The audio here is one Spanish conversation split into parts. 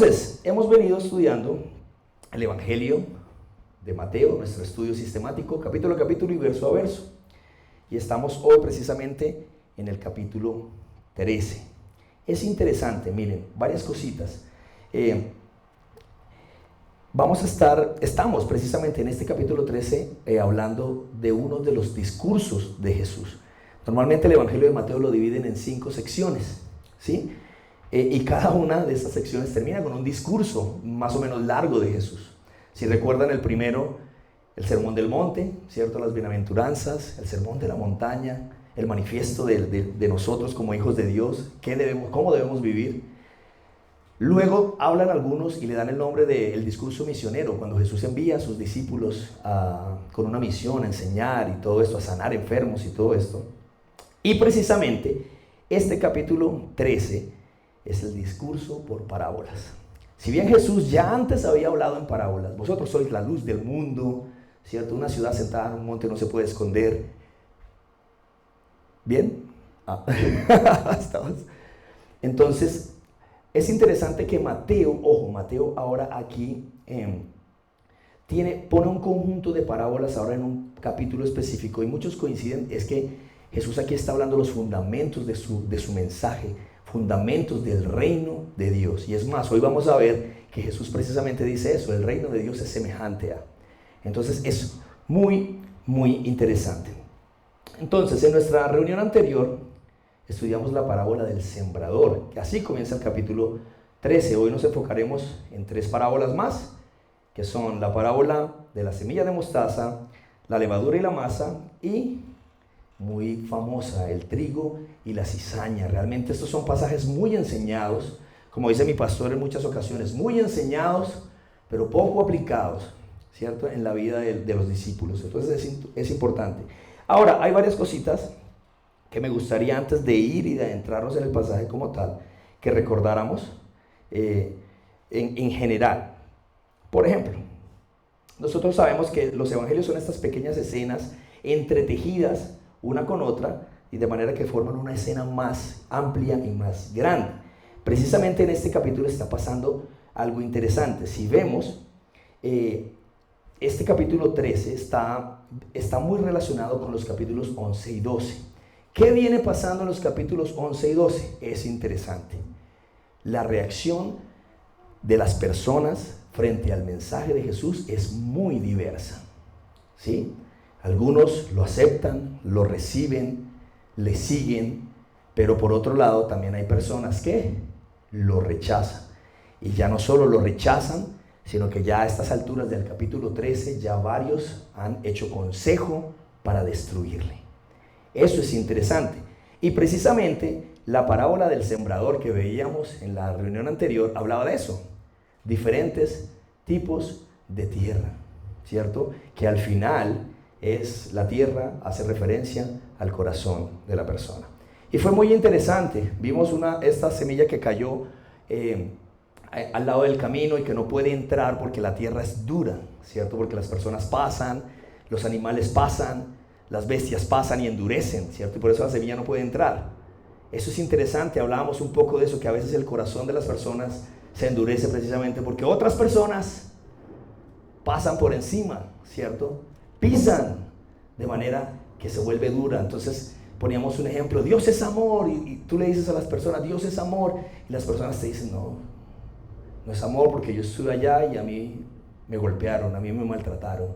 Entonces, hemos venido estudiando el Evangelio de Mateo, nuestro estudio sistemático, capítulo a capítulo y verso a verso. Y estamos hoy precisamente en el capítulo 13. Es interesante, miren, varias cositas. Estamos precisamente en este capítulo 13 hablando de uno de los discursos de Jesús. Normalmente el Evangelio de Mateo lo dividen en 5 secciones, ¿sí? Y cada una de estas secciones termina con un discurso más o menos largo de Jesús. Si recuerdan el primero, el Sermón del Monte, ¿cierto? Las bienaventuranzas, el Sermón de la Montaña, el manifiesto de nosotros como hijos de Dios, cómo debemos vivir. Luego hablan algunos y le dan el nombre del discurso misionero, cuando Jesús envía a sus discípulos con una misión, a enseñar y todo esto, a sanar enfermos y todo esto. Y precisamente este capítulo 13 es el discurso por parábolas. Si bien Jesús ya antes había hablado en parábolas, vosotros sois la luz del mundo, ¿cierto? Una ciudad sentada en un monte no se puede esconder. ¿Bien? Entonces, es interesante que Mateo ahora aquí pone un conjunto de parábolas ahora en un capítulo específico, y muchos coinciden, es que Jesús aquí está hablando los fundamentos de su mensaje, fundamentos del reino de Dios. Y es más, hoy vamos a ver que Jesús precisamente dice eso, el reino de Dios es semejante a. Entonces es muy, muy interesante. Entonces, en nuestra reunión anterior estudiamos la parábola del sembrador, que así comienza el capítulo 13. Hoy nos enfocaremos en 3 parábolas más, que son la parábola de la semilla de mostaza, la levadura y la masa, y muy famosa, el trigo y la cizaña. Realmente estos son pasajes muy enseñados, como dice mi pastor en muchas ocasiones, muy enseñados, pero poco aplicados, ¿cierto?, en la vida de los discípulos. Entonces es importante. Ahora, hay varias cositas que me gustaría, antes de ir y de adentrarnos en el pasaje como tal, que recordáramos en general. Por ejemplo, nosotros sabemos que los evangelios son estas pequeñas escenas entretejidas una con otra, y de manera que forman una escena más amplia y más grande. Precisamente en este capítulo está pasando algo interesante. Si vemos, este capítulo 13 está muy relacionado con los capítulos 11 y 12. ¿Qué viene pasando en los capítulos 11 y 12? Es interesante. La reacción de las personas frente al mensaje de Jesús es muy diversa, ¿sí? Algunos lo aceptan, lo reciben, le siguen, pero por otro lado también hay personas que lo rechazan. Y ya no solo lo rechazan, sino que ya a estas alturas del capítulo 13 ya varios han hecho consejo para destruirle. Eso es interesante. Y precisamente la parábola del sembrador que veíamos en la reunión anterior hablaba de eso. Diferentes tipos de tierra, ¿cierto? Que al final es la tierra, hace referencia al corazón de la persona. Y fue muy interesante. Vimos esta semilla que cayó al lado del camino y que no puede entrar porque la tierra es dura, ¿cierto? Porque las personas pasan, los animales pasan, las bestias pasan y endurecen, ¿cierto? Y por eso la semilla no puede entrar. Eso es interesante. Hablábamos un poco de eso, que a veces el corazón de las personas se endurece precisamente porque otras personas pasan por encima, ¿cierto? Pisan de manera que se vuelve dura. Entonces poníamos un ejemplo: Dios es amor, y tú le dices a las personas, Dios es amor, y las personas te dicen, no es amor porque yo estuve allá y a mí me golpearon, a mí me maltrataron.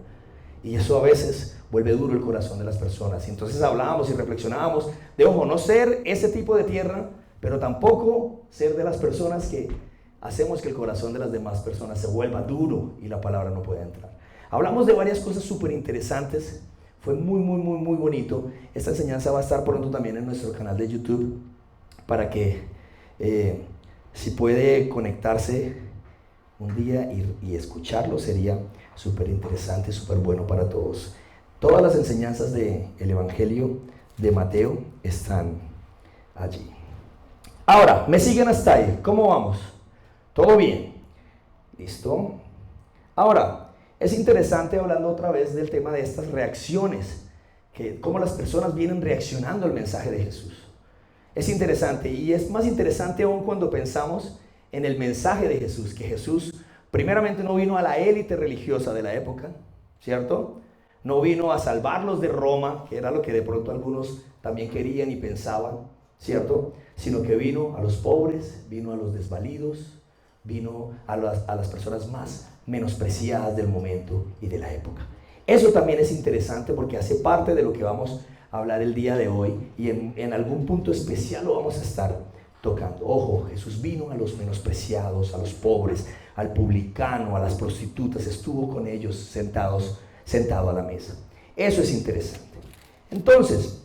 Y eso a veces vuelve duro el corazón de las personas. Y entonces hablábamos y reflexionábamos de, ojo, no ser ese tipo de tierra, pero tampoco ser de las personas que hacemos que el corazón de las demás personas se vuelva duro y la palabra no pueda entrar. Hablamos de varias cosas súper interesantes. Fue muy, muy, muy, muy bonito. Esta enseñanza va a estar pronto también en nuestro canal de YouTube, para que si puede conectarse un día y escucharlo, sería súper interesante, súper bueno para todos. Todas las enseñanzas del Evangelio de Mateo están allí. Ahora, ¿me siguen hasta ahí? ¿Cómo vamos? ¿Todo bien? ¿Listo? Ahora, es interesante, hablando otra vez del tema de estas reacciones, cómo las personas vienen reaccionando al mensaje de Jesús. Es interesante, y es más interesante aún cuando pensamos en el mensaje de Jesús, que Jesús primeramente no vino a la élite religiosa de la época, ¿cierto? No vino a salvarlos de Roma, que era lo que de pronto algunos también querían y pensaban, ¿cierto? Sino que vino a los pobres, vino a los desvalidos, vino a las personas más menospreciadas del momento y de la época. Eso también es interesante porque hace parte de lo que vamos a hablar el día de hoy y en algún punto especial lo vamos a estar tocando. Ojo, Jesús vino a los menospreciados, a los pobres, al publicano, a las prostitutas, estuvo con ellos sentado a la mesa. Eso es interesante. Entonces,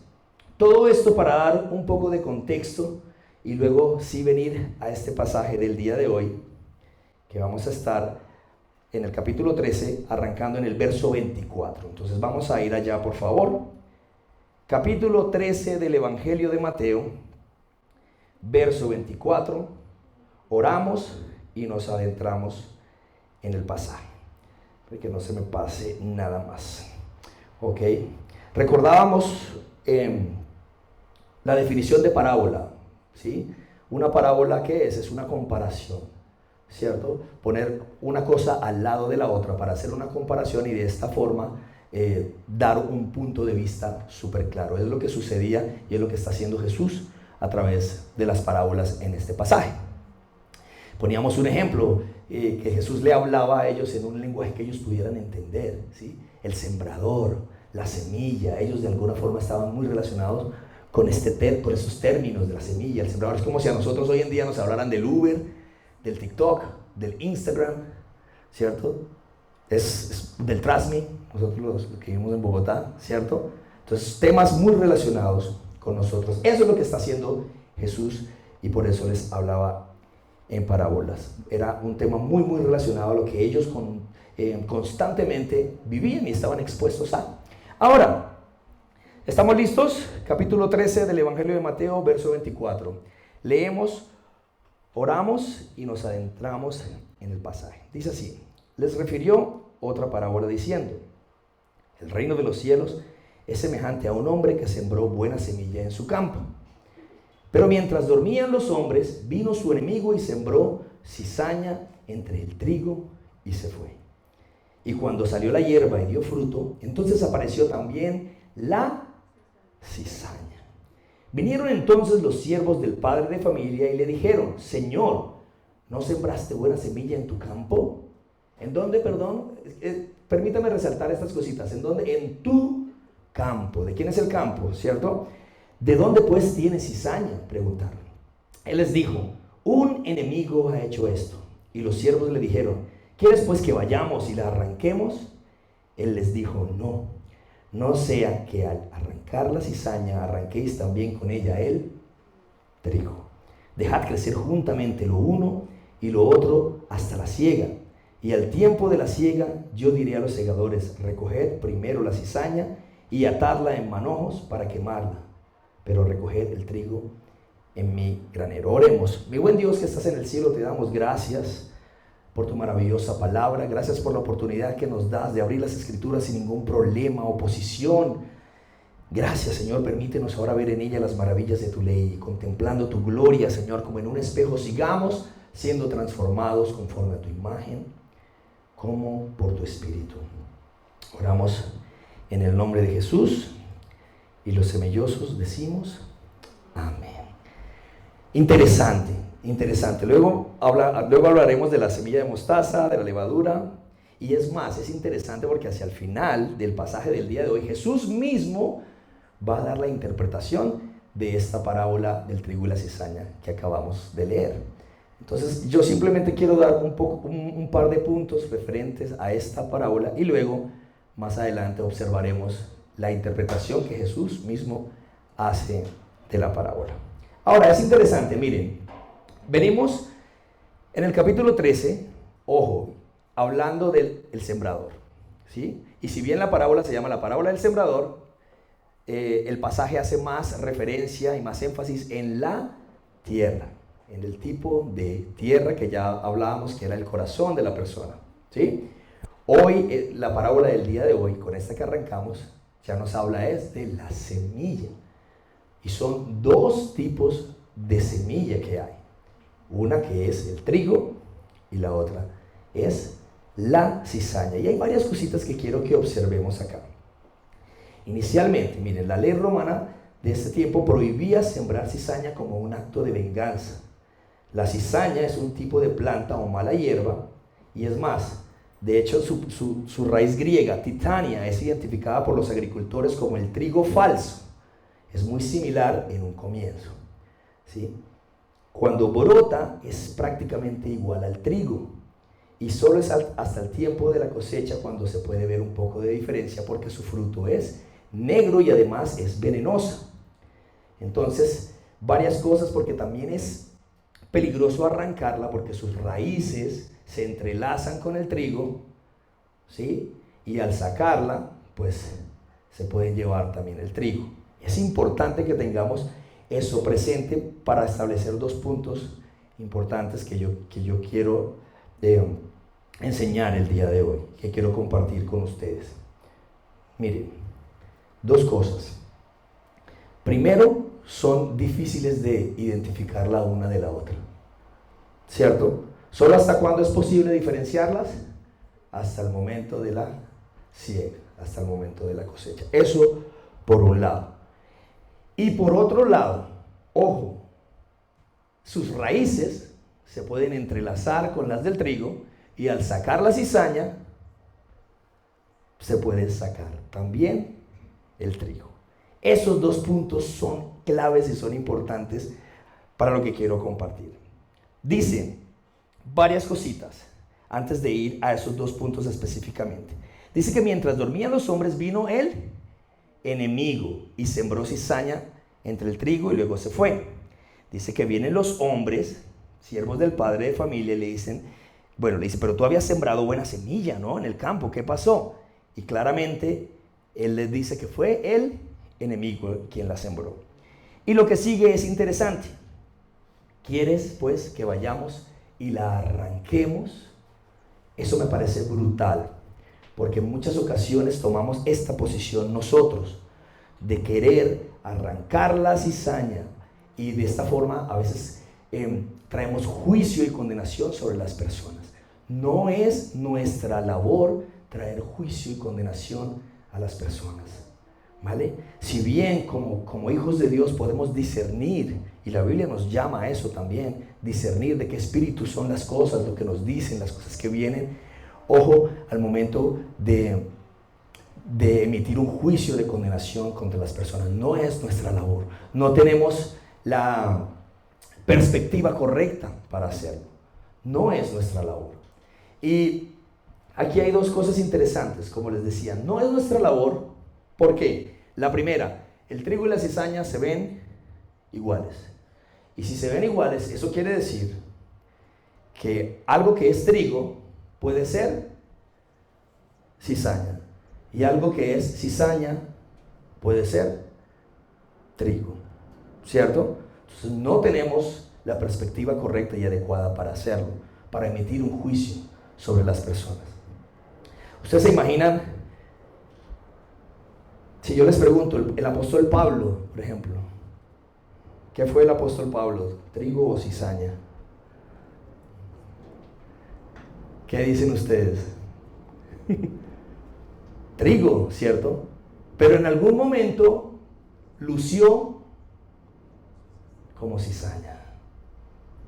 todo esto para dar un poco de contexto y luego sí venir a este pasaje del día de hoy, que vamos a estar en el capítulo 13, arrancando en el verso 24. Entonces vamos a ir allá, por favor. Capítulo 13 del Evangelio de Mateo, verso 24. Oramos y nos adentramos en el pasaje, para que no se me pase nada más. Ok. Recordábamos la definición de parábola, ¿sí? Una parábola, ¿qué es? Es una comparación, ¿cierto? Poner una cosa al lado de la otra para hacer una comparación y de esta forma dar un punto de vista súper claro. Es lo que sucedía y es lo que está haciendo Jesús a través de las parábolas en este pasaje. Poníamos un ejemplo, que Jesús le hablaba a ellos en un lenguaje que ellos pudieran entender, ¿sí? El sembrador, la semilla, ellos de alguna forma estaban muy relacionados con esos términos de la semilla, el sembrador. Es como si a nosotros hoy en día nos hablaran del Uber, del TikTok, del Instagram, ¿cierto? Es del Trasmi, nosotros los que vivimos en Bogotá, ¿cierto? Entonces, temas muy relacionados con nosotros. Eso es lo que está haciendo Jesús y por eso les hablaba en parábolas. Era un tema muy, muy relacionado a lo que ellos constantemente vivían y estaban expuestos a. Ahora, ¿estamos listos? Capítulo 13 del Evangelio de Mateo, verso 24. Leemos, oramos y nos adentramos en el pasaje. Dice así: les refirió otra parábola diciendo: el reino de los cielos es semejante a un hombre que sembró buena semilla en su campo. Pero mientras dormían los hombres, vino su enemigo y sembró cizaña entre el trigo y se fue. Y cuando salió la hierba y dio fruto, entonces apareció también la cizaña. Vinieron entonces los siervos del padre de familia y le dijeron: Señor, ¿no sembraste buena semilla en tu campo? ¿En dónde, perdón? Permítame resaltar estas cositas. ¿En dónde? En tu campo. ¿De quién es el campo? ¿Cierto? ¿De dónde pues tienes cizaña?, preguntaron. Él les dijo: un enemigo ha hecho esto. Y los siervos le dijeron: ¿quieres pues que vayamos y la arranquemos? Él les dijo: no sea que al arrancar la cizaña arranquéis también con ella el trigo. Dejad crecer juntamente lo uno y lo otro hasta la siega. Y al tiempo de la siega yo diré a los segadores: recoged primero la cizaña y atadla en manojos para quemarla, pero recoged el trigo en mi granero. Oremos. Mi buen Dios que estás en el cielo, te damos gracias por tu maravillosa palabra. Gracias por la oportunidad que nos das de abrir las escrituras sin ningún problema, oposición. Gracias, Señor. Permítenos ahora ver en ella las maravillas de tu ley, contemplando tu gloria, Señor, como en un espejo. Sigamos siendo transformados conforme a tu imagen, como por tu Espíritu. Oramos en el nombre de Jesús y los semellosos decimos amén. Interesante. Luego hablaremos de la semilla de mostaza, de la levadura. Y es más, es interesante porque hacia el final del pasaje del día de hoy, Jesús mismo va a dar la interpretación de esta parábola del trigo y la cizaña que acabamos de leer. Entonces yo simplemente quiero dar un par de puntos referentes a esta parábola y luego más adelante observaremos la interpretación que Jesús mismo hace de la parábola. Ahora es interesante, miren, venimos en el capítulo 13, ojo, hablando del sembrador, ¿sí? Y si bien la parábola se llama la parábola del sembrador, el pasaje hace más referencia y más énfasis en la tierra, en el tipo de tierra que ya hablábamos que era el corazón de la persona, ¿sí? Hoy, la parábola del día de hoy, con esta que arrancamos, ya nos habla de la semilla. Y son dos tipos de semilla que hay. Una que es el trigo y la otra es la cizaña. Y hay varias cositas que quiero que observemos acá. Inicialmente, miren, la ley romana de este tiempo prohibía sembrar cizaña como un acto de venganza. La cizaña es un tipo de planta o mala hierba, y es más, de hecho su raíz griega, titania, es identificada por los agricultores como el trigo falso. Es muy similar en un comienzo, ¿sí? Cuando brota es prácticamente igual al trigo, y solo es hasta el tiempo de la cosecha cuando se puede ver un poco de diferencia, porque su fruto es negro y además es venenosa. Entonces, varias cosas, porque también es peligroso arrancarla porque sus raíces se entrelazan con el trigo, ¿sí? Y al sacarla, pues se pueden llevar también el trigo. Es importante que tengamos eso presente para establecer dos puntos importantes que yo quiero enseñar el día de hoy, que quiero compartir con ustedes. Miren, dos cosas. Primero, son difíciles de identificar la una de la otra, ¿cierto? ¿Solo hasta cuándo es posible diferenciarlas? Hasta el momento de la siega, hasta el momento de la cosecha. Eso por un lado. Y por otro lado, ojo, sus raíces se pueden entrelazar con las del trigo, y al sacar la cizaña se puede sacar también el trigo. Esos dos puntos son claves y son importantes para lo que quiero compartir. Dicen varias cositas antes de ir a esos dos puntos específicamente. Dice que mientras dormían los hombres vino el enemigo y sembró cizaña entre el trigo y luego se fue. Dice que vienen los hombres, siervos del padre de familia, y le dice, pero tú habías sembrado buena semilla, ¿no? En el campo, ¿qué pasó? Y claramente él les dice que fue el enemigo quien la sembró. Y lo que sigue es interesante. ¿Quieres pues que vayamos y la arranquemos? Eso me parece brutal, porque en muchas ocasiones tomamos esta posición nosotros, de querer arrancar la cizaña, y de esta forma a veces traemos juicio y condenación sobre las personas. No es nuestra labor traer juicio y condenación a las personas, ¿vale? Si bien como hijos de Dios podemos discernir, y la Biblia nos llama a eso también, discernir de qué espíritu son las cosas, lo que nos dicen, las cosas que vienen. Ojo al momento de emitir un juicio de condenación contra las personas. No es nuestra labor. No tenemos la perspectiva correcta para hacerlo. No es nuestra labor. Y aquí hay dos cosas interesantes, como les decía. No es nuestra labor. ¿Por qué? La primera, el trigo y la cizaña se ven iguales. Y si se ven iguales, eso quiere decir que algo que es trigo puede ser cizaña. Y algo que es cizaña puede ser trigo, ¿cierto? Entonces no tenemos la perspectiva correcta y adecuada para hacerlo, para emitir un juicio sobre las personas. ¿Ustedes se imaginan? Si yo les pregunto, el apóstol Pablo, por ejemplo, ¿qué fue el apóstol Pablo? ¿Trigo o cizaña? ¿Qué dicen ustedes? Trigo, ¿cierto? Pero en algún momento lució como cizaña.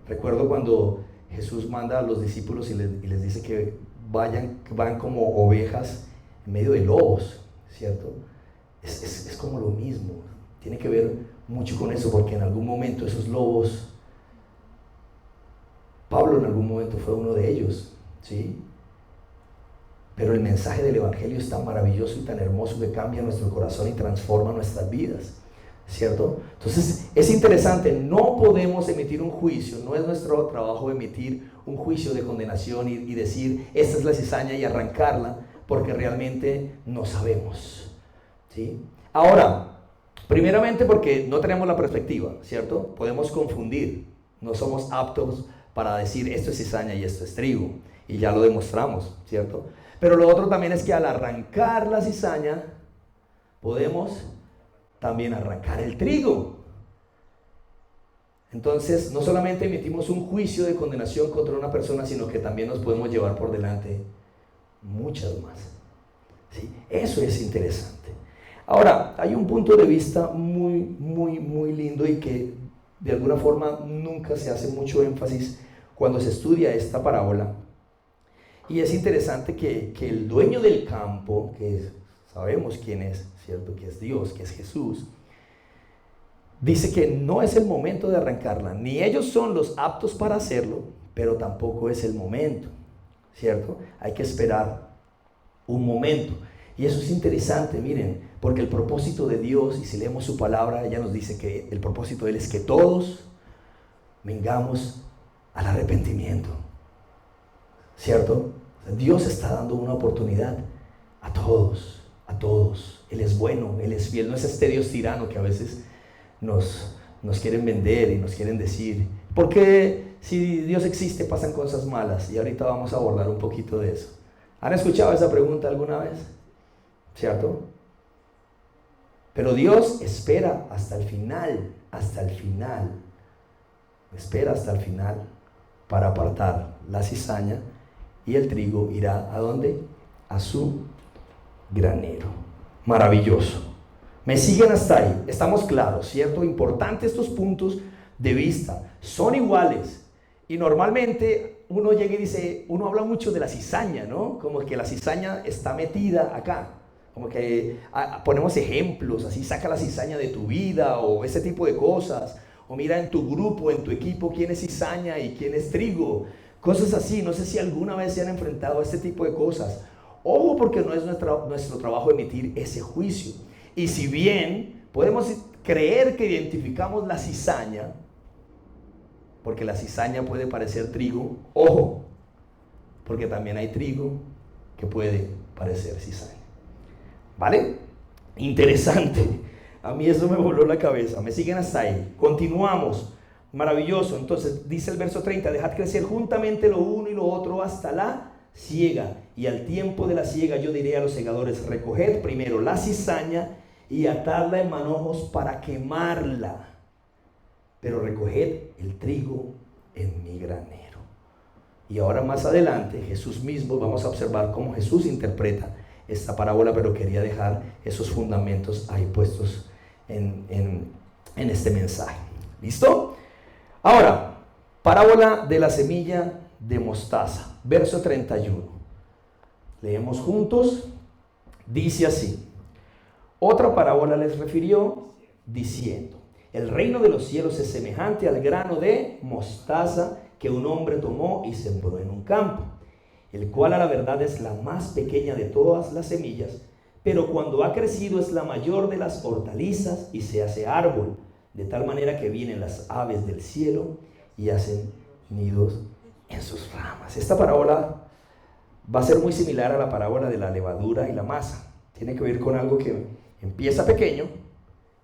Recuerdo cuando Jesús manda a los discípulos y les dice que van como ovejas en medio de lobos, ¿cierto? Es como lo mismo. Tiene que ver mucho con eso, porque en algún momento esos lobos, Pablo en algún momento fue uno de ellos, ¿sí? Pero el mensaje del Evangelio es tan maravilloso y tan hermoso que cambia nuestro corazón y transforma nuestras vidas, ¿cierto? Entonces es interesante, no podemos emitir un juicio, no es nuestro trabajo emitir un juicio de condenación y decir, esta es la cizaña y arrancarla, porque realmente no sabemos, ¿sí? Ahora, primeramente porque no tenemos la perspectiva, ¿cierto? Podemos confundir, no somos aptos para decir esto es cizaña y esto es trigo, y ya lo demostramos, ¿cierto? Pero lo otro también es que al arrancar la cizaña, podemos también arrancar el trigo. Entonces, no solamente emitimos un juicio de condenación contra una persona, sino que también nos podemos llevar por delante muchas más. ¿Sí? Eso es interesante. Ahora, hay un punto de vista muy lindo y que de alguna forma nunca se hace mucho énfasis cuando se estudia esta parábola. Y es interesante que el dueño del campo, que sabemos quién es, ¿cierto? Que es Dios, que es Jesús, dice que no es el momento de arrancarla, ni ellos son los aptos para hacerlo, pero tampoco es el momento, ¿cierto? Hay que esperar un momento. Y eso es interesante, miren, porque el propósito de Dios, y si leemos su palabra, ella nos dice que el propósito de Él es que todos vengamos al arrepentimiento, ¿cierto? Dios está dando una oportunidad a todos, a todos. Él es bueno, Él es fiel, no es este Dios tirano que a veces nos quieren vender y nos quieren decir, porque si Dios existe pasan cosas malas, y ahorita vamos a abordar un poquito de eso. ¿Han escuchado esa pregunta alguna vez? ¿Cierto? Pero Dios espera hasta el final, espera hasta el final para apartar la cizaña, y el trigo irá ¿a dónde? A su granero. Maravilloso. ¿Me siguen hasta ahí? Estamos claros, ¿cierto? Importante estos puntos de vista. Son iguales. Y normalmente uno llega y dice, uno habla mucho de la cizaña, ¿no? Como que la cizaña está metida acá. Como que ponemos ejemplos, así saca la cizaña de tu vida o ese tipo de cosas. O mira en tu grupo, en tu equipo, quién es cizaña y quién es trigo. Cosas así. No sé si alguna vez se han enfrentado a este tipo de cosas. Ojo, porque no es nuestro trabajo emitir ese juicio. Y si bien podemos creer que identificamos la cizaña, porque la cizaña puede parecer trigo, ojo, porque también hay trigo que puede parecer cizaña. ¿Vale? Interesante. A mí eso me voló la cabeza. Me siguen hasta ahí. Continuamos. Maravilloso. Entonces dice el verso 30, dejad crecer juntamente lo uno y lo otro hasta la siega. Y al tiempo de la siega yo diré a los segadores, recoged primero la cizaña y atadla en manojos para quemarla, pero recoged el trigo en mi granero. Y ahora más adelante Jesús mismo, vamos a observar cómo Jesús interpreta esta parábola, pero quería dejar esos fundamentos ahí puestos en este mensaje. ¿Listo? Ahora, parábola de la semilla de mostaza, verso 31. Leemos juntos. Dice así: otra parábola les refirió diciendo, el reino de los cielos es semejante al grano de mostaza que un hombre tomó y sembró en un campo, el cual a la verdad es la más pequeña de todas las semillas, pero cuando ha crecido es la mayor de las hortalizas y se hace árbol, de tal manera que vienen las aves del cielo y hacen nidos en sus ramas. Esta parábola va a ser muy similar a la parábola de la levadura y la masa. Tiene que ver con algo que empieza pequeño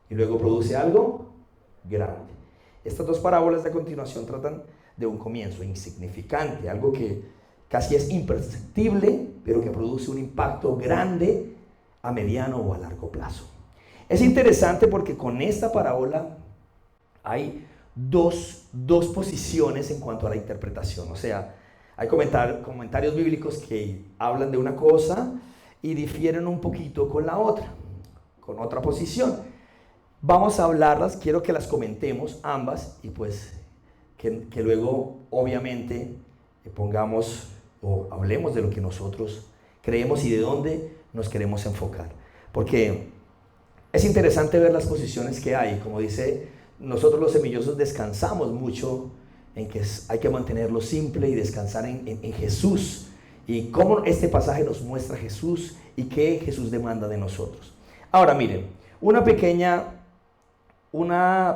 y luego produce algo grande. Estas dos parábolas de continuación tratan de un comienzo insignificante, algo que casi es imperceptible, pero que produce un impacto grande a mediano o a largo plazo. Es interesante porque con esta parábola hay dos posiciones en cuanto a la interpretación. O sea, hay comentarios bíblicos que hablan de una cosa y difieren un poquito con la otra, con otra posición. Vamos a hablarlas, quiero que las comentemos ambas y pues que luego obviamente pongamos o hablemos de lo que nosotros creemos y de dónde nos queremos enfocar. Porque es interesante ver las posiciones que hay. Como dice, nosotros los semillosos descansamos mucho en que hay que mantenerlo simple y descansar en Jesús. Y cómo este pasaje nos muestra a Jesús y qué Jesús demanda de nosotros. Ahora miren, una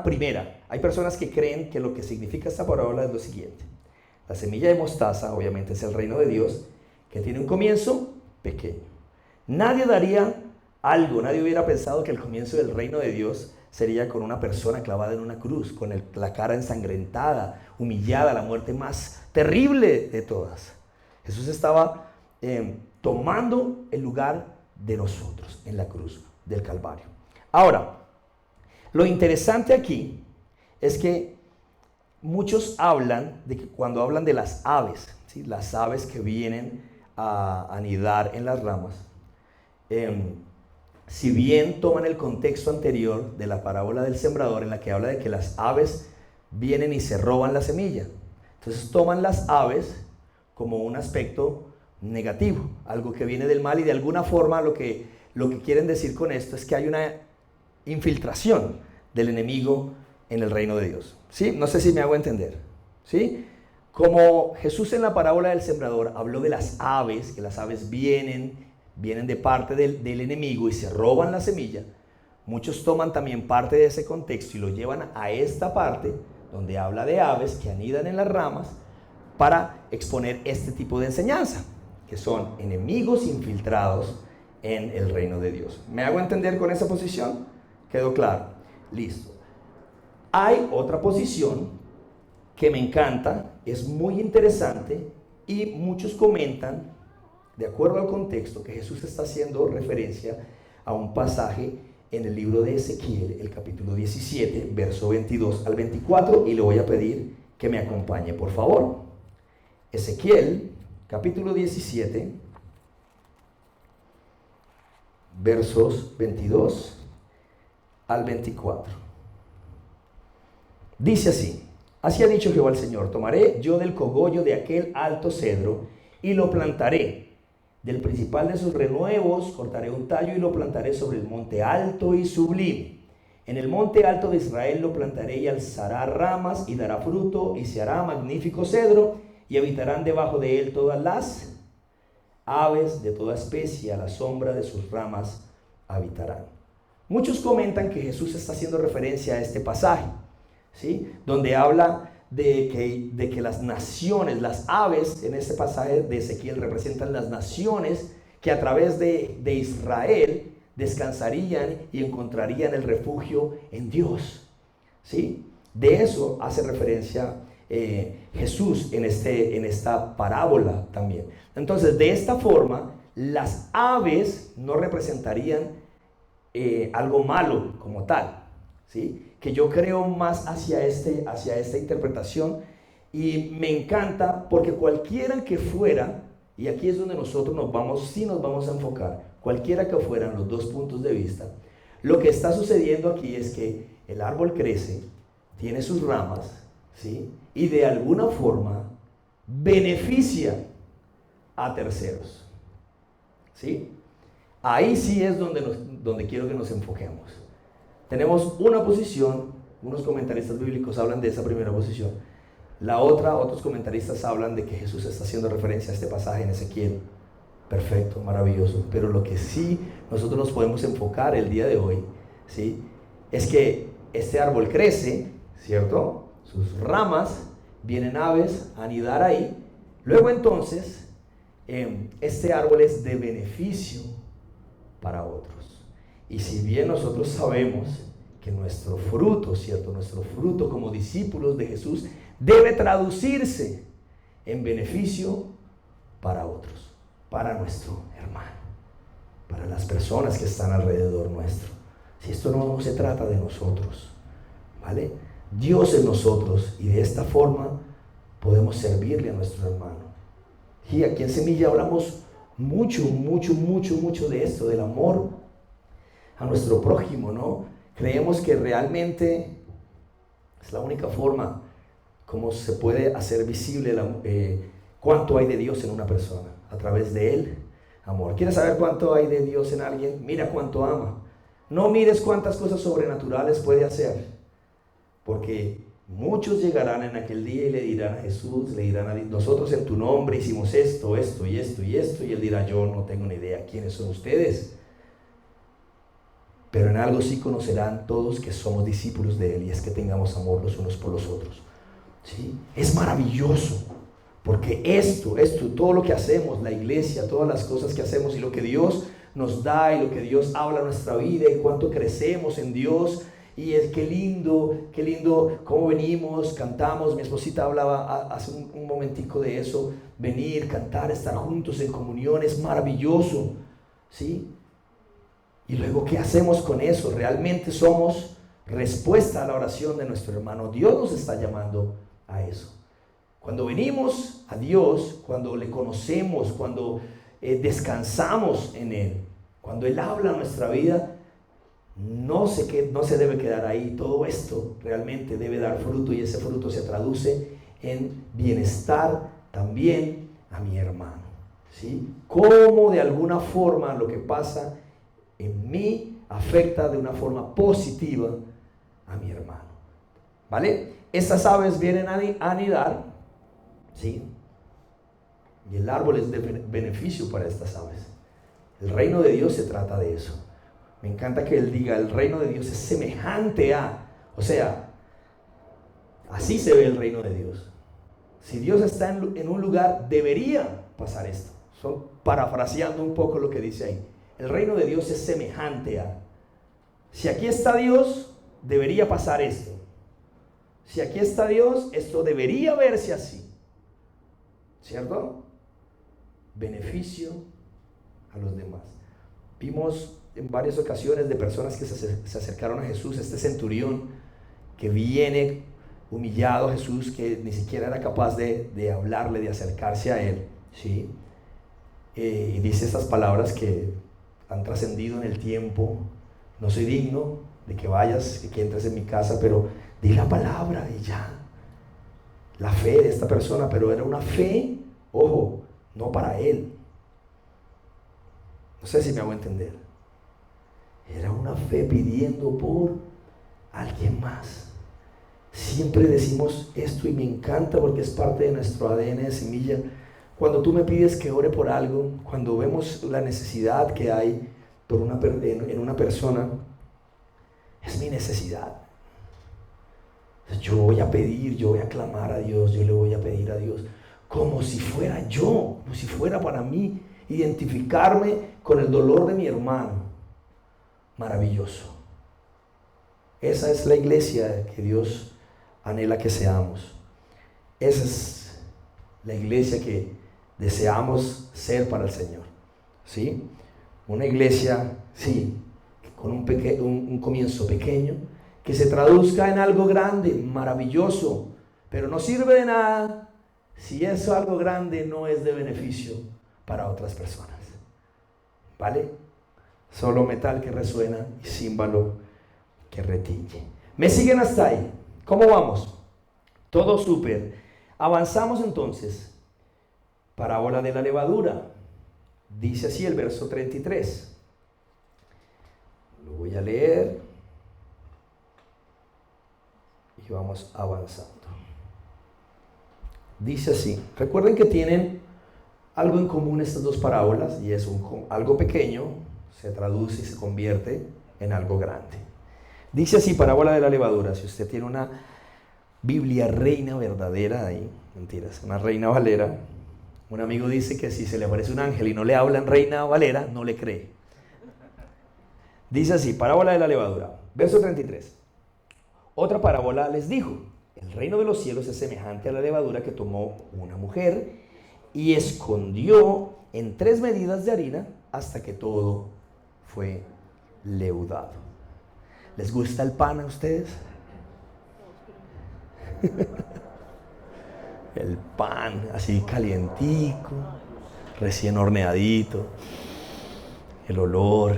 primera. Hay personas que creen que lo que significa esta parábola es lo siguiente. La semilla de mostaza obviamente es el reino de Dios, que tiene un comienzo pequeño. Nadie hubiera pensado que el comienzo del reino de Dios sería con una persona clavada en una cruz, con la cara ensangrentada, humillada, la muerte más terrible de todas. Jesús estaba tomando el lugar de nosotros en la cruz del Calvario. Ahora, lo interesante aquí es que muchos hablan de que cuando hablan de las aves, ¿sí? Las aves que vienen a anidar en las ramas, si bien toman el contexto anterior de la parábola del sembrador en la que habla de que las aves vienen y se roban la semilla, entonces toman las aves como un aspecto negativo, algo que viene del mal, y de alguna forma lo que quieren decir con esto es que hay una infiltración del enemigo en el reino de Dios. ¿Sí? No sé si me hago entender. ¿Sí? Como Jesús en la parábola del sembrador habló de las aves, que las aves vienen de parte del enemigo y se roban la semilla, muchos toman también parte de ese contexto y lo llevan a esta parte donde habla de aves que anidan en las ramas para exponer este tipo de enseñanza, que son enemigos infiltrados en el reino de Dios. ¿Me hago entender con esa posición? ¿Quedó claro? Listo. Hay otra posición que me encanta, es muy interesante y muchos comentan, de acuerdo al contexto, que Jesús está haciendo referencia a un pasaje en el libro de Ezequiel, el capítulo 17, verso 22 al 24, y le voy a pedir que me acompañe, por favor. Ezequiel, capítulo 17, versos 22 al 24. Dice así: así ha dicho Jehová el Señor: tomaré yo del cogollo de aquel alto cedro y lo plantaré. Del principal de sus renuevos cortaré un tallo y lo plantaré sobre el monte alto y sublime. En el monte alto de Israel lo plantaré y alzará ramas y dará fruto y se hará magnífico cedro y habitarán debajo de él todas las aves de toda especie, a la sombra de sus ramas habitarán. Muchos comentan que Jesús está haciendo referencia a este pasaje, ¿sí? Donde habla de que las naciones, las aves en este pasaje de Ezequiel representan las naciones que a través de Israel descansarían y encontrarían el refugio en Dios, ¿sí? De eso hace referencia Jesús en esta parábola también. Entonces, de esta forma, las aves no representarían algo malo como tal, ¿sí? Que yo creo más hacia esta interpretación, y me encanta porque cualquiera que fuera, y aquí es donde nosotros nos vamos a enfocar, cualquiera que fueran los dos puntos de vista, lo que está sucediendo aquí es que el árbol crece, tiene sus ramas, ¿sí? Y de alguna forma beneficia a terceros, ¿sí? Ahí sí es donde quiero que nos enfoquemos. Tenemos una posición, unos comentaristas bíblicos hablan de esa primera posición. La otra, otros comentaristas hablan de que Jesús está haciendo referencia a este pasaje en Ezequiel. Perfecto, maravilloso. Pero lo que sí nosotros nos podemos enfocar el día de hoy, ¿sí? Es que este árbol crece, ¿cierto? Sus ramas, vienen aves a anidar ahí. Luego entonces, este árbol es de beneficio para otros. Y si bien nosotros sabemos que nuestro fruto, ¿cierto? Nuestro fruto como discípulos de Jesús debe traducirse en beneficio para otros, para nuestro hermano, para las personas que están alrededor nuestro. Si esto no se trata de nosotros, ¿vale? Dios en nosotros, y de esta forma podemos servirle a nuestro hermano. Y aquí en Semilla hablamos mucho de esto, del amor a nuestro prójimo, ¿no? Creemos que realmente es la única forma como se puede hacer visible cuánto hay de Dios en una persona, a través de él, amor. ¿Quieres saber cuánto hay de Dios en alguien? Mira cuánto ama. No mires cuántas cosas sobrenaturales puede hacer, porque muchos llegarán en aquel día y le dirán a Jesús, le dirán a Dios: nosotros en tu nombre hicimos esto, esto y esto y esto, y él dirá: yo no tengo ni idea quiénes son ustedes. Pero en algo sí conocerán todos que somos discípulos de él, y es que tengamos amor los unos por los otros, ¿sí? Es maravilloso, porque esto, todo lo que hacemos, la iglesia, todas las cosas que hacemos y lo que Dios nos da y lo que Dios habla en nuestra vida y cuánto crecemos en Dios, y es qué lindo cómo venimos, cantamos. Mi esposita hablaba hace un momentico de eso, venir, cantar, estar juntos en comunión, es maravilloso, ¿sí? Y luego, ¿qué hacemos con eso? ¿Realmente somos respuesta a la oración de nuestro hermano? Dios nos está llamando a eso. Cuando venimos a Dios, cuando le conocemos, cuando descansamos en Él, cuando Él habla a nuestra vida, no se debe quedar ahí. Todo esto realmente debe dar fruto, y ese fruto se traduce en bienestar también a mi hermano, ¿sí? Cómo de alguna forma lo que pasa en mí afecta de una forma positiva a mi hermano, ¿vale? Estas aves vienen a anidar, ¿sí? Y el árbol es de beneficio para estas aves. El reino de Dios se trata de eso. Me encanta que él diga, el reino de Dios es semejante a, o sea, así se ve el reino de Dios. Si Dios está en un lugar, debería pasar esto. Son parafraseando un poco lo que dice ahí. El reino de Dios es semejante a. Si aquí está Dios, debería pasar esto. Si aquí está Dios, esto debería verse así. ¿Cierto? Beneficio a los demás. Vimos en varias ocasiones de personas que se acercaron a Jesús. Este centurión que viene humillado a Jesús, que ni siquiera era capaz de hablarle, de acercarse a Él, ¿sí? Y dice estas palabras que han trascendido en el tiempo: no soy digno de que vayas, de que entres en mi casa, pero di la palabra y ya. La fe de esta persona, pero era una fe, ojo, no para él. No sé si me hago entender. Era una fe pidiendo por alguien más. Siempre decimos esto y me encanta porque es parte de nuestro ADN de Semilla. Cuando tú me pides que ore por algo, cuando vemos la necesidad que hay en una persona, es mi necesidad. Yo voy a pedir, yo voy a clamar a Dios, yo le voy a pedir a Dios, como si fuera yo, como si fuera para mí, identificarme con el dolor de mi hermano. Maravilloso. Esa es la iglesia que Dios anhela que seamos. Esa es la iglesia que deseamos ser para el Señor, ¿sí? Una iglesia, sí, con un comienzo pequeño, que se traduzca en algo grande, maravilloso, pero no sirve de nada si eso algo grande no es de beneficio para otras personas, ¿vale? Solo metal que resuena y címbalo que retiñe. ¿Me siguen hasta ahí? ¿Cómo vamos? Todo súper. Avanzamos entonces. Parábola de la levadura. Dice así el verso 33. Lo voy a leer y vamos avanzando. Dice así. Recuerden que tienen algo en común estas dos parábolas, y es algo pequeño se traduce y se convierte en algo grande. Dice así, parábola de la levadura. Si usted tiene una Biblia Reina Verdadera ahí, mentiras, una Reina Valera, un amigo dice que si se le aparece un ángel y no le habla en Reina Valera, no le cree. Dice así, parábola de la levadura, verso 33. Otra parábola les dijo: el reino de los cielos es semejante a la levadura que tomó una mujer y escondió en 3 medidas de harina hasta que todo fue leudado. ¿Les gusta el pan a ustedes? El pan así calientico, recién horneadito, el olor.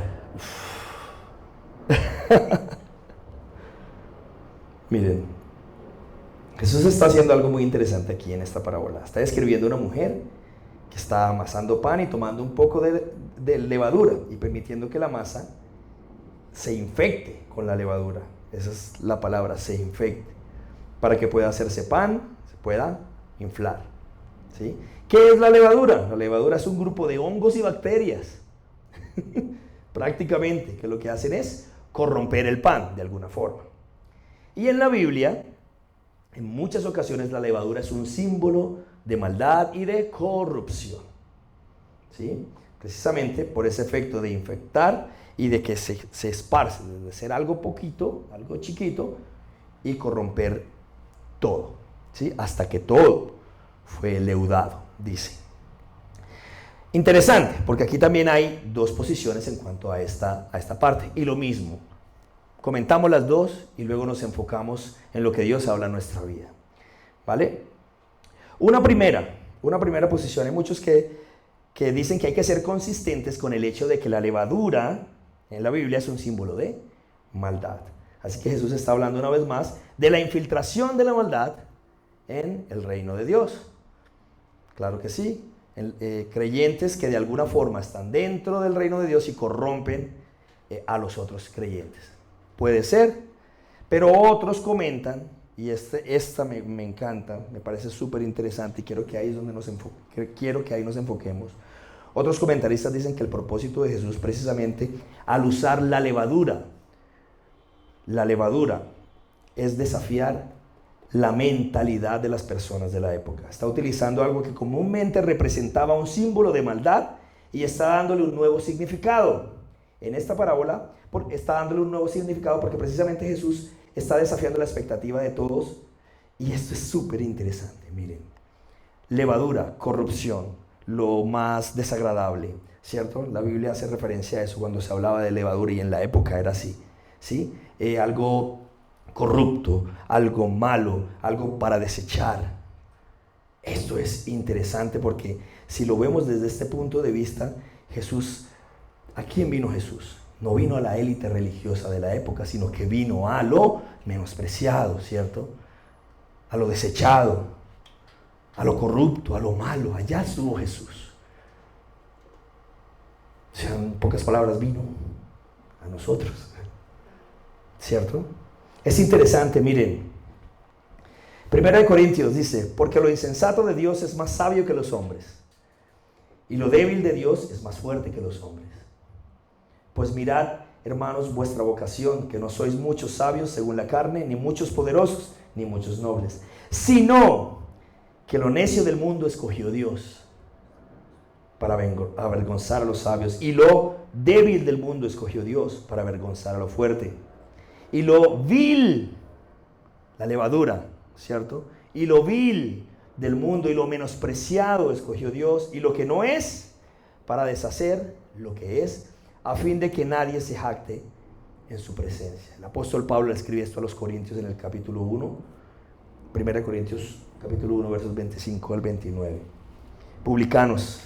Miren, Jesús está haciendo algo muy interesante aquí en esta parábola. Está describiendo a una mujer que está amasando pan y tomando un poco de levadura y permitiendo que la masa se infecte con la levadura. Esa es la palabra, se infecte, para que pueda hacerse pan, se pueda inflar, ¿sí? ¿Qué es la levadura? La levadura es un grupo de hongos y bacterias prácticamente, que lo que hacen es corromper el pan de alguna forma. Y en la Biblia, en muchas ocasiones, la levadura es un símbolo de maldad y de corrupción, ¿sí? Precisamente por ese efecto de infectar y de que se esparce, de ser algo poquito, algo chiquito, y corromper todo, ¿sí? Hasta que todo fue leudado, dice. Interesante, porque aquí también hay dos posiciones en cuanto a esta parte, y lo mismo, comentamos las dos y luego nos enfocamos en lo que Dios habla en nuestra vida. ¿vale? Una primera posición. Hay muchos que dicen que hay que ser consistentes con el hecho de que la levadura en la Biblia es un símbolo de maldad. Así que Jesús está hablando una vez más de la infiltración de la maldad en el reino de Dios. Claro que sí. Creyentes que de alguna forma están dentro del reino de Dios y corrompen a los otros creyentes. Puede ser, pero otros comentan, y esta me encanta, me parece súper interesante y quiero que ahí nos enfoquemos. Otros comentaristas dicen que el propósito de Jesús precisamente al usar la levadura es desafiar la mentalidad de las personas de la época. Está utilizando algo que comúnmente representaba un símbolo de maldad y está dándole un nuevo significado. En esta parábola está dándole un nuevo significado porque precisamente Jesús está desafiando la expectativa de todos. Y esto es súper interesante, miren. Levadura, corrupción, lo más desagradable, ¿cierto? La Biblia hace referencia a eso cuando se hablaba de levadura y en la época era así, ¿sí? Algo corrupto, algo malo, algo para desechar. Esto es interesante porque si lo vemos desde este punto de vista, Jesús, ¿a quién vino Jesús? No vino a la élite religiosa de la época, sino que vino a lo menospreciado, ¿cierto? A lo desechado, a lo corrupto, a lo malo. Allá estuvo Jesús. O sea, en pocas palabras, vino a nosotros, ¿cierto? Es interesante, miren. 1 Corintios dice, porque lo insensato de Dios es más sabio que los hombres, y lo débil de Dios es más fuerte que los hombres. Pues mirad, hermanos, vuestra vocación, que no sois muchos sabios según la carne, ni muchos poderosos, ni muchos nobles, sino que lo necio del mundo escogió Dios para avergonzar a los sabios, y lo débil del mundo escogió Dios para avergonzar a lo fuerte. Y lo vil, la levadura, ¿cierto? Y lo vil del mundo y lo menospreciado escogió Dios, y lo que no es, para deshacer lo que es, a fin de que nadie se jacte en su presencia. El apóstol Pablo escribe esto a los Corintios en el capítulo 1, 1 Corintios capítulo 1, versos 25 al 29. Publicanos,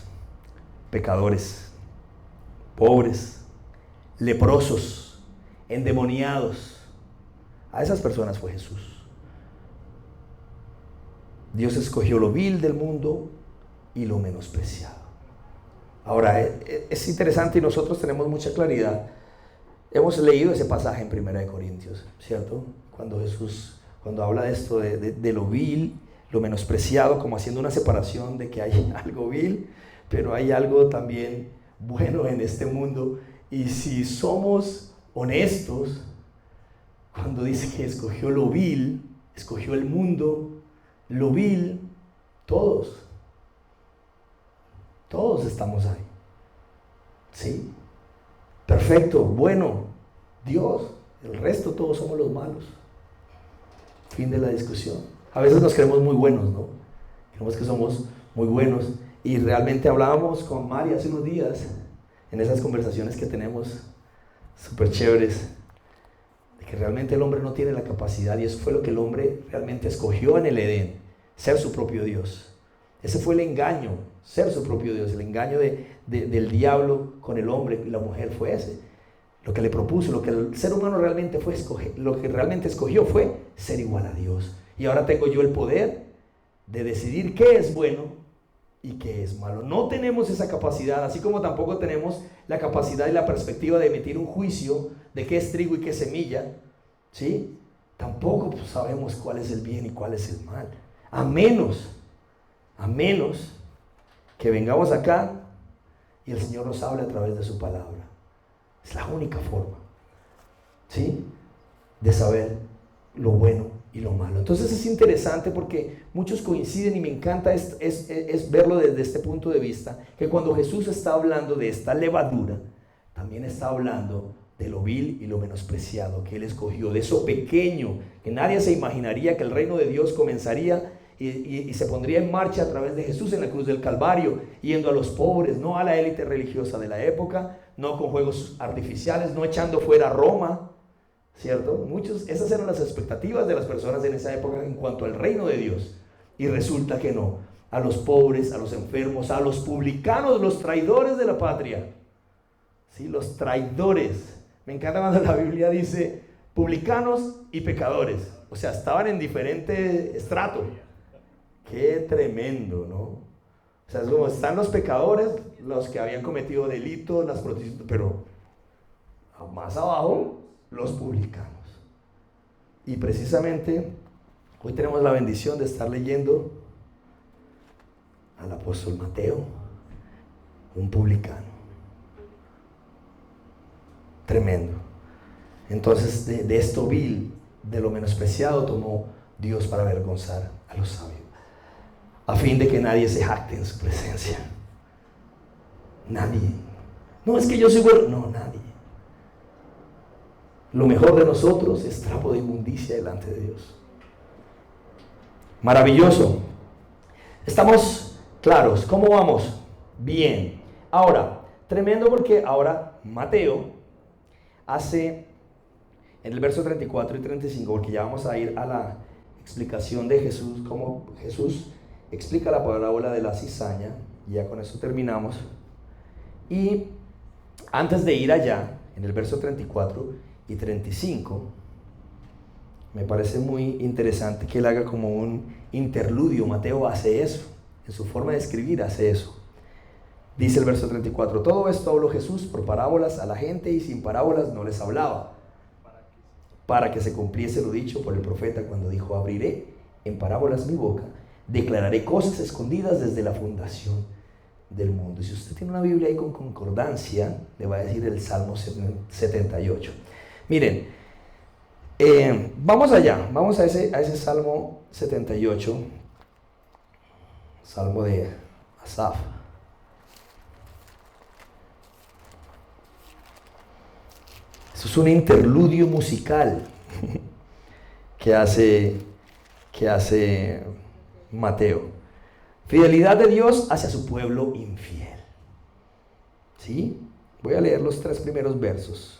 pecadores, pobres, leprosos, endemoniados. A esas personas fue Jesús. Dios escogió lo vil del mundo y lo menospreciado. Ahora, es interesante y nosotros tenemos mucha claridad. Hemos leído ese pasaje en 1 Corintios, ¿cierto? Cuando Jesús, cuando habla de esto, de lo vil, lo menospreciado, como haciendo una separación de que hay algo vil, pero hay algo también bueno en este mundo. Y si somos honestos, cuando dice que escogió lo vil, escogió el mundo, lo vil, todos estamos ahí, ¿sí? Perfecto, bueno, Dios, el resto todos somos los malos. Fin de la discusión. A veces nos creemos muy buenos, ¿no? Creemos que somos muy buenos, y realmente hablábamos con Mari hace unos días, en esas conversaciones que tenemos súper chéveres, que realmente el hombre no tiene la capacidad, y eso fue lo que el hombre realmente escogió en el Edén, ser su propio Dios. Ese fue el engaño, ser su propio Dios. El engaño del diablo con el hombre y la mujer fue ese. Lo que le propuso, lo que el ser humano realmente fue lo que realmente escogió fue ser igual a Dios. Y ahora tengo yo el poder de decidir qué es bueno y qué es malo. No tenemos esa capacidad, así como tampoco tenemos la capacidad y la perspectiva de emitir un juicio de qué es trigo y qué es semilla, ¿sí? Tampoco sabemos cuál es el bien y cuál es el mal, a menos que vengamos acá y el Señor nos hable a través de su palabra. Es la única forma, ¿sí?, de saber lo bueno y lo malo. Entonces es interesante porque muchos coinciden, y me encanta es verlo desde este punto de vista, que cuando Jesús está hablando de esta levadura, también está hablando de lo vil y lo menospreciado que Él escogió, de eso pequeño, que nadie se imaginaría que el reino de Dios comenzaría y se pondría en marcha a través de Jesús en la cruz del Calvario, yendo a los pobres, no a la élite religiosa de la época, no con juegos artificiales, no echando fuera a Roma, ¿cierto? Esas eran las expectativas de las personas en esa época en cuanto al reino de Dios. Y resulta que no. A los pobres, a los enfermos, a los publicanos, los traidores de la patria. ¿Sí? Los traidores. Me encanta cuando la Biblia dice publicanos y pecadores. O sea, estaban en diferente estrato. Qué tremendo, ¿no? O sea, es como están los pecadores, los que habían cometido delitos, las prostitutas, pero más abajo, los publicanos. Y precisamente hoy tenemos la bendición de estar leyendo al apóstol Mateo, un publicano. Tremendo. Entonces, de esto vil, de lo menospreciado, tomó Dios para avergonzar a los sabios, a fin de que nadie se jacte en su presencia. Nadie. No, es que yo soy bueno. No, nadie. Lo mejor de nosotros es trapo de inmundicia delante de Dios. Maravilloso. ¿Estamos claros? ¿Cómo vamos? Bien. Ahora, tremendo porque ahora Mateo hace en el verso 34 y 35, porque ya vamos a ir a la explicación de Jesús, cómo Jesús explica la parábola de la cizaña, y ya con eso terminamos. Y antes de ir allá, en el verso 34 y 35, me parece muy interesante que él haga como un interludio. Mateo hace eso, en su forma de escribir hace eso. Dice el verso 34, todo esto habló Jesús por parábolas a la gente y sin parábolas no les hablaba, para que se cumpliese lo dicho por el profeta cuando dijo, abriré en parábolas mi boca, declararé cosas escondidas desde la fundación del mundo. Si usted tiene una Biblia ahí con concordancia, le va a decir el Salmo 78. Miren, vamos allá, vamos a ese Salmo 78, Salmo de Asaf. Eso es un interludio musical que hace Mateo. Fidelidad de Dios hacia su pueblo infiel. ¿Sí? Voy a leer los 3 primeros versos.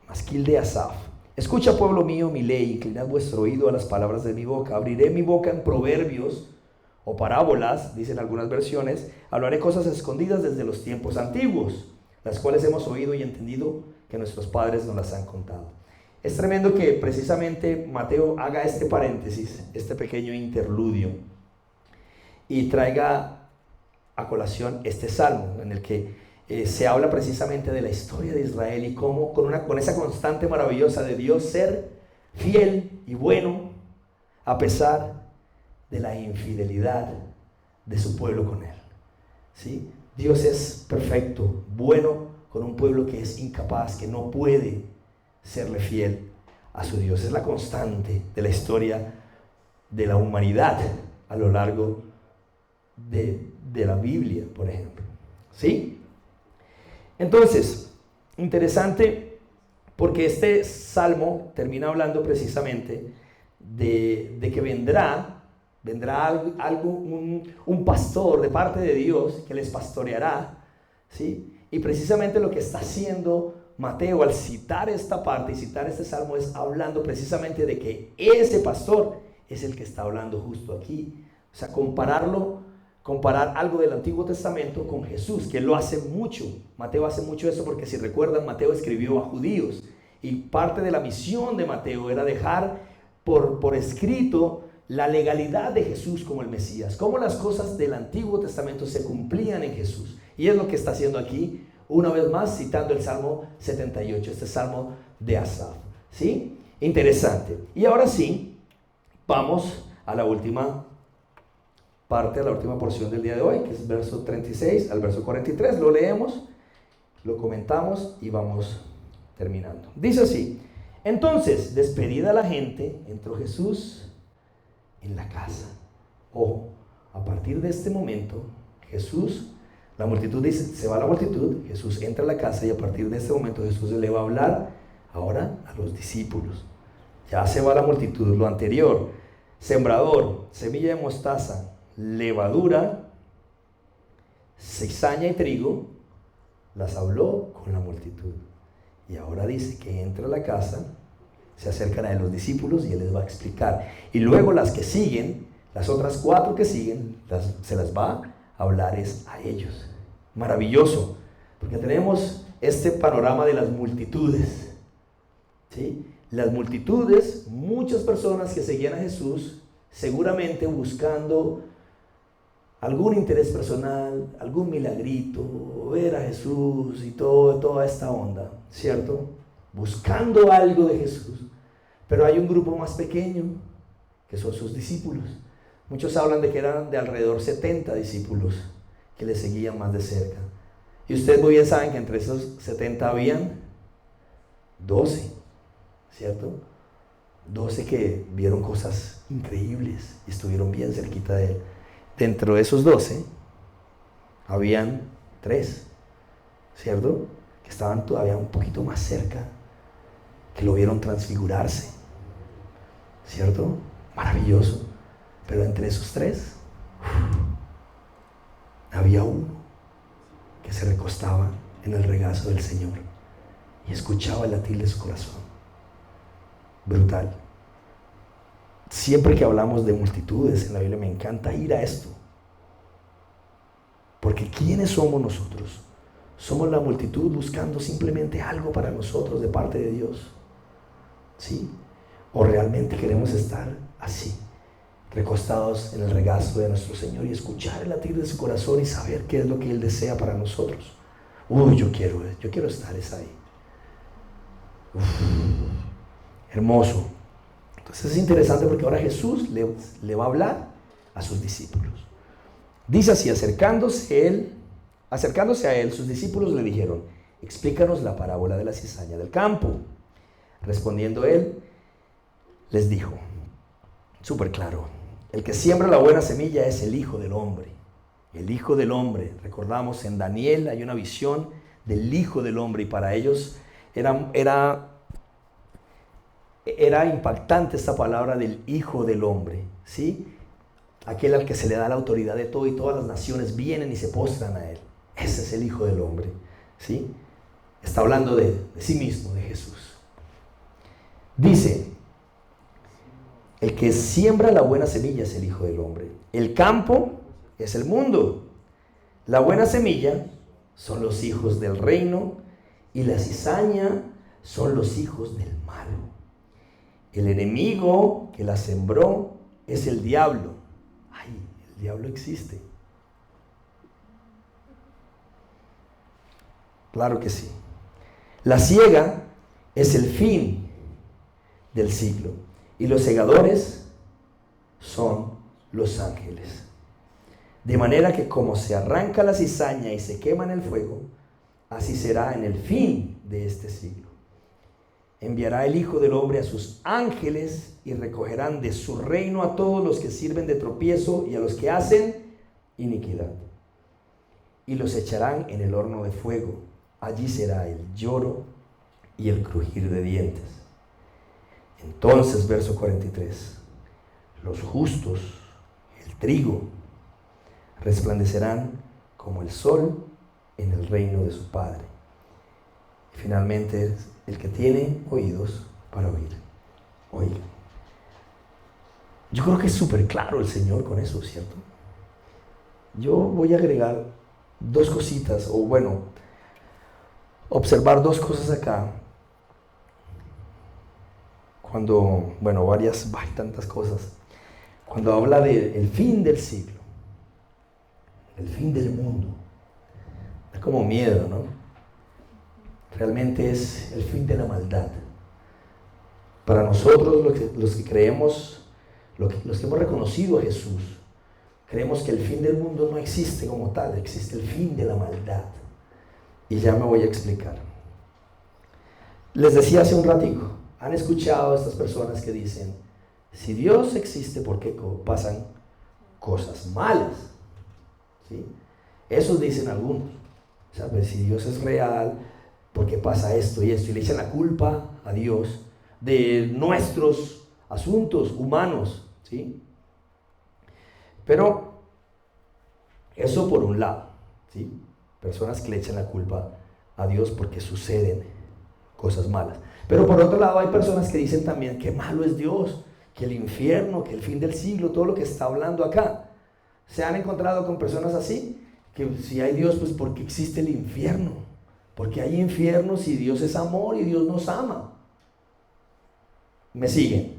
Masquil de Asaf. Escucha, pueblo mío, mi ley, inclinad vuestro oído a las palabras de mi boca. Abriré mi boca en proverbios o parábolas, dicen algunas versiones. Hablaré cosas escondidas desde los tiempos antiguos, las cuales hemos oído y entendido que nuestros padres nos las han contado. Es tremendo que precisamente Mateo haga este paréntesis, este pequeño interludio, y traiga a colación este salmo en el que se habla precisamente de la historia de Israel y cómo con esa constante maravillosa de Dios ser fiel y bueno a pesar de la infidelidad de su pueblo con él. ¿Sí? Dios es perfecto, bueno con un pueblo que es incapaz, que no puede serle fiel a su Dios. Es la constante de la historia de la humanidad a lo largo de la Biblia, por ejemplo. ¿Sí? Entonces, interesante porque este salmo termina hablando precisamente de que vendrá un pastor de parte de Dios que les pastoreará, ¿sí? Y precisamente lo que está haciendo Mateo al citar esta parte y citar este salmo es hablando precisamente de que ese pastor es el que está hablando justo aquí. O sea, comparar algo del Antiguo Testamento con Jesús, que lo hace mucho. Mateo hace mucho eso porque, si recuerdan, Mateo escribió a judíos y parte de la misión de Mateo era dejar por escrito la legalidad de Jesús como el Mesías, cómo las cosas del Antiguo Testamento se cumplían en Jesús. Y es lo que está haciendo aquí, una vez más, citando el Salmo 78, este Salmo de Asaf. ¿Sí? Interesante. Y ahora sí, vamos a la última parte, a la última porción del día de hoy, que es verso 36 al verso 43. Lo leemos, lo comentamos y vamos terminando. Dice así: entonces, despedida la gente, entró Jesús en la casa. Ojo, a partir de este momento, la multitud dice, se va la multitud, Jesús entra a la casa y a partir de este momento Jesús le va a hablar ahora a los discípulos. Ya se va la multitud, lo anterior, sembrador, semilla de mostaza, levadura, cizaña y trigo, las habló con la multitud. Y ahora dice que entra a la casa, se acercan a los discípulos y él les va a explicar. Y luego las que siguen Las otras 4 que siguen se las va a hablar es a ellos. Maravilloso, porque tenemos este panorama de las multitudes, ¿sí? Las multitudes, muchas personas que seguían a Jesús, seguramente buscando algún interés personal, algún milagrito, ver a Jesús y toda esta onda, ¿cierto? Buscando algo de Jesús. Pero hay un grupo más pequeño, que son sus discípulos. Muchos hablan de que eran de alrededor 70 discípulos que le seguían más de cerca. Y ustedes muy bien saben que entre esos 70 habían 12, ¿cierto? 12 que vieron cosas increíbles y estuvieron bien cerquita de él. Dentro de esos 12 habían 3, ¿cierto? Que estaban todavía un poquito más cerca, que lo vieron transfigurarse, ¿cierto? Maravilloso. Pero entre esos 3 había uno que se recostaba en el regazo del Señor y escuchaba el latir de su corazón. Brutal. Siempre que hablamos de multitudes en la Biblia me encanta ir a esto, porque ¿quiénes somos nosotros? Somos la multitud buscando simplemente algo para nosotros de parte de Dios, ¿sí? ¿O realmente queremos estar así, recostados en el regazo de nuestro Señor y escuchar el latir de su corazón y saber qué es lo que Él desea para nosotros? Yo quiero estar ahí. Hermoso. Entonces es interesante porque ahora Jesús le va a hablar a sus discípulos. Dice así: acercándose a él, sus discípulos le dijeron: explícanos la parábola de la cizaña del campo. Respondiendo él, les dijo, súper claro: el que siembra la buena semilla es el Hijo del Hombre. El Hijo del Hombre, recordamos en Daniel hay una visión del Hijo del Hombre, y para ellos era impactante esta palabra del Hijo del Hombre, ¿sí? Aquel al que se le da la autoridad de todo y todas las naciones vienen y se postran a él. Ese es el Hijo del Hombre, ¿sí? Está hablando de sí mismo, de Jesús. Dice: el que siembra la buena semilla es el Hijo del Hombre. El campo es el mundo. La buena semilla son los hijos del reino y la cizaña son los hijos del mal. El enemigo que la sembró es el diablo. Ay, el diablo existe. Claro que sí. La siega es el fin del siglo y los segadores son los ángeles. De manera que como se arranca la cizaña y se quema en el fuego, así será en el fin de este siglo. Enviará el Hijo del Hombre a sus ángeles y recogerán de su reino a todos los que sirven de tropiezo y a los que hacen iniquidad. Y los echarán en el horno de fuego. Allí será el lloro y el crujir de dientes. Entonces, verso 43, los justos, el trigo, resplandecerán como el sol en el reino de su Padre. Y finalmente, el que tiene oídos para oír, oiga. Yo creo que es súper claro el Señor con eso, ¿cierto? Yo voy a agregar 2 cositas, o bueno, observar 2 cosas acá. Cuando, hay tantas cosas. Cuando habla del fin del siglo, el fin del mundo, da como miedo, ¿no? Realmente es el fin de la maldad. Para nosotros, los que creemos, los que hemos reconocido a Jesús, creemos que el fin del mundo no existe como tal, existe el fin de la maldad. Y ya me voy a explicar. Les decía hace un ratico, ¿han escuchado a estas personas que dicen: si Dios existe, ¿por qué pasan cosas malas? ¿Sí? Eso dicen algunos. ¿Sabes? Si Dios es real, ¿por qué pasa esto y esto? Y le echan la culpa a Dios de nuestros asuntos humanos, ¿sí? Pero eso por un lado, ¿sí? Personas que le echan la culpa a Dios porque suceden cosas malas. Pero por otro lado hay personas que dicen también: qué malo es Dios, que el infierno, que el fin del siglo, todo lo que está hablando acá. ¿Se han encontrado con personas así? Que si hay Dios, pues ¿por qué existe el infierno? Porque hay infierno si Dios es amor y Dios nos ama. ¿Me siguen?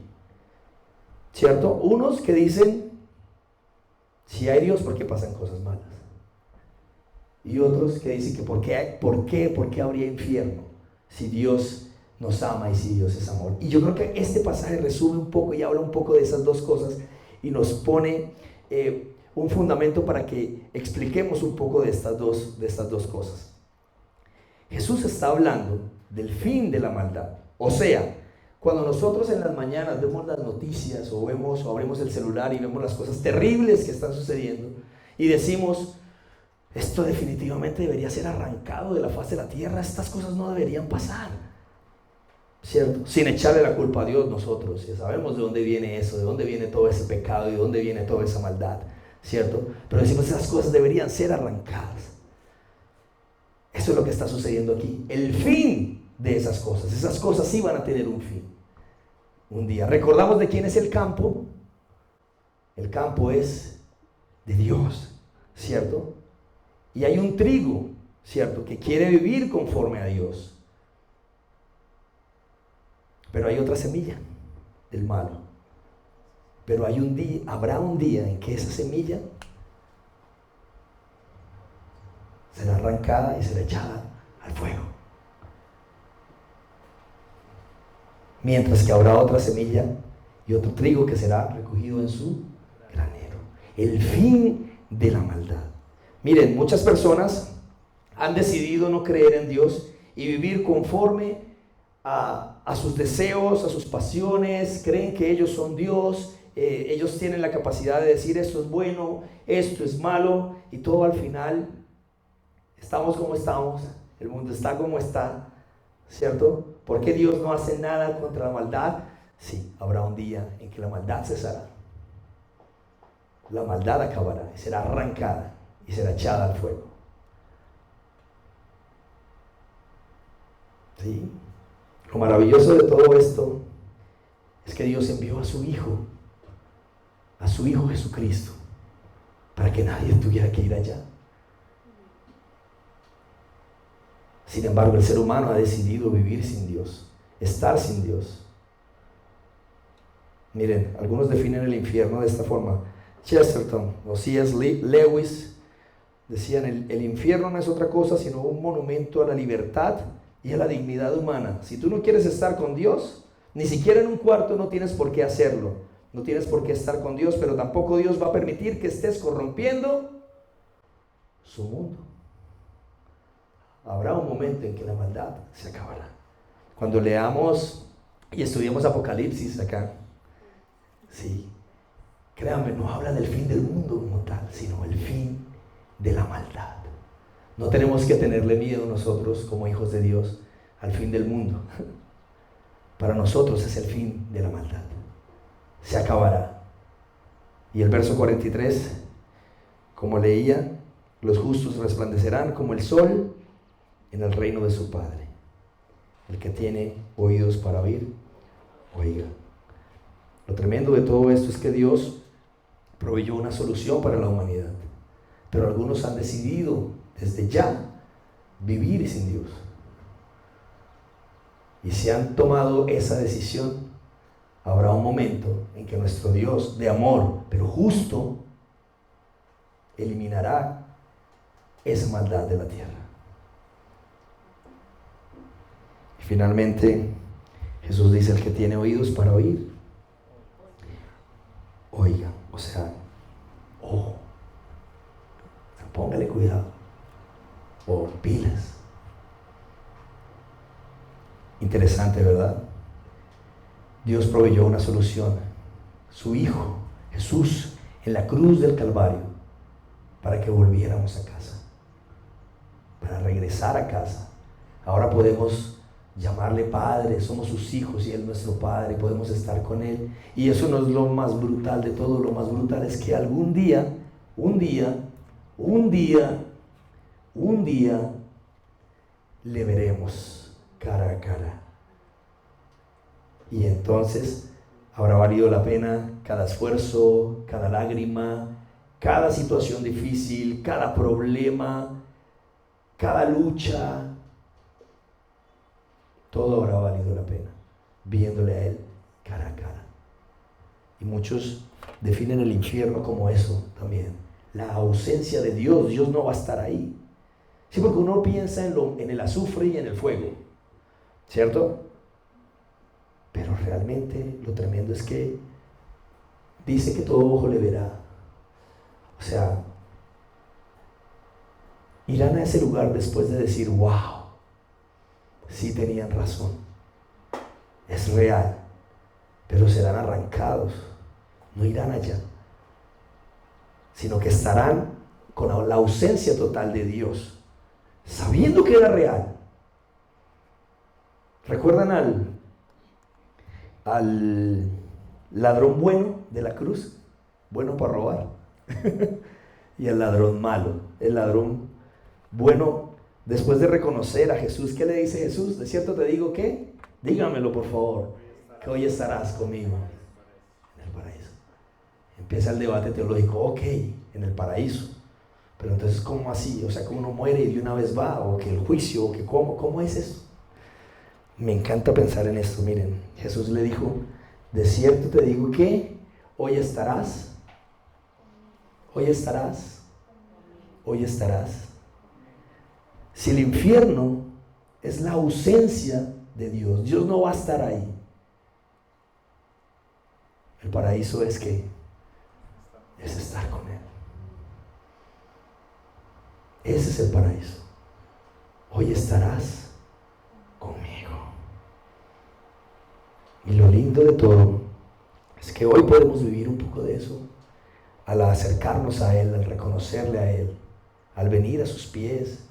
¿Cierto? Unos que dicen, si hay Dios, ¿por qué pasan cosas malas? Y otros que dicen que ¿por qué habría infierno si Dios nos ama y si Dios es amor? Y yo creo que este pasaje resume un poco y habla un poco de esas dos cosas y nos pone un fundamento para que expliquemos un poco de estas dos cosas. Jesús está hablando del fin de la maldad. O sea, cuando nosotros en las mañanas vemos las noticias o abrimos el celular y vemos las cosas terribles que están sucediendo y decimos, esto definitivamente debería ser arrancado de la faz de la tierra, estas cosas no deberían pasar, ¿cierto? Sin echarle la culpa a Dios nosotros, ya sabemos de dónde viene eso, de dónde viene todo ese pecado y de dónde viene toda esa maldad, ¿cierto? Pero decimos, esas cosas deberían ser arrancadas. Eso es lo que está sucediendo aquí, el fin de esas cosas sí van a tener un fin, un día. Recordamos de quién es el campo es de Dios, ¿cierto? Y hay un trigo, ¿cierto?, que quiere vivir conforme a Dios. Pero hay otra semilla, el malo. Pero habrá un día en que esa semilla será arrancada y será echada al fuego. Mientras que habrá otra semilla y otro trigo que será recogido en su granero. El fin de la maldad. Miren, muchas personas han decidido no creer en Dios y vivir conforme a sus deseos, a sus pasiones. Creen que ellos son Dios, ellos tienen la capacidad de decir esto es bueno, esto es malo, y todo al final estamos como estamos, el mundo está como está, ¿cierto? ¿Por qué Dios no hace nada contra la maldad? Sí, habrá un día en que la maldad cesará, la maldad acabará y será arrancada y será echada al fuego. ¿Sí? Lo maravilloso de todo esto es que Dios envió a su Hijo Jesucristo, para que nadie tuviera que ir allá. Sin embargo, el ser humano ha decidido vivir sin Dios, estar sin Dios. Miren, algunos definen el infierno de esta forma. Chesterton o C.S. Lewis decían, el infierno no es otra cosa sino un monumento a la libertad y a la dignidad humana. Si tú no quieres estar con Dios, ni siquiera en un cuarto, no tienes por qué hacerlo. No tienes por qué estar con Dios, pero tampoco Dios va a permitir que estés corrompiendo su mundo. Habrá un momento en que la maldad se acabará. Cuando leamos y estudiamos Apocalipsis acá, sí, créanme, no habla del fin del mundo como tal, sino el fin de la maldad. No tenemos que tenerle miedo nosotros como hijos de Dios al fin del mundo. Para nosotros es el fin de la maldad. Se acabará. Y el verso 43, como leía, los justos resplandecerán como el sol en el reino de su Padre. El que tiene oídos para oír, oiga. Lo tremendo de todo esto es que Dios proveyó una solución para la humanidad, pero algunos han decidido desde ya vivir sin Dios, y si han tomado esa decisión, habrá un momento en que nuestro Dios de amor, pero justo, eliminará esa maldad de la tierra. Y finalmente Jesús dice, el que tiene oídos para oír, oiga, o sea, ojo, póngale cuidado, o pilas. Interesante, ¿verdad? Dios proveyó una solución, su Hijo Jesús en la cruz del Calvario, para que volviéramos a casa, para regresar a casa. Ahora podemos llamarle Padre, somos sus hijos y Él nuestro Padre, y podemos estar con Él. Y eso no es lo más brutal de todo. Lo más brutal es que algún día, le veremos cara a cara. Y entonces Habrá valido la pena cada esfuerzo, cada lágrima, cada situación difícil, cada problema, cada lucha. Todo habrá valido la pena, viéndole a Él cara a cara. Y muchos definen el infierno como eso también, la ausencia de Dios. Dios no va a estar ahí. Sí, porque uno piensa en el azufre y en el fuego, ¿cierto? Pero realmente lo tremendo es que dice que todo ojo le verá. O sea, irán a ese lugar después de decir, wow, sí tenían razón, es real, pero serán arrancados, no irán allá, sino que estarán con la ausencia total de Dios, sabiendo que era real. ¿Recuerdan al ladrón bueno de la cruz? Bueno para robar. Y al ladrón malo. El ladrón bueno, después de reconocer a Jesús, ¿qué le dice Jesús? De cierto te digo que, dígamelo por favor, que hoy estarás conmigo en el paraíso. Empieza el debate teológico. Ok, en el paraíso. Pero entonces, ¿cómo así? O sea, que uno muere y de una vez va, o que el juicio, o que ¿cómo es eso? Me encanta pensar en esto. Miren, Jesús le dijo, de cierto te digo que hoy estarás, hoy estarás, hoy estarás. Si el infierno es la ausencia de Dios, Dios no va a estar ahí. El paraíso es que es estar con Él. Ese es el paraíso. Hoy estarás conmigo. Y lo lindo de todo es que hoy podemos vivir un poco de eso al acercarnos a Él, al reconocerle a Él, al venir a sus pies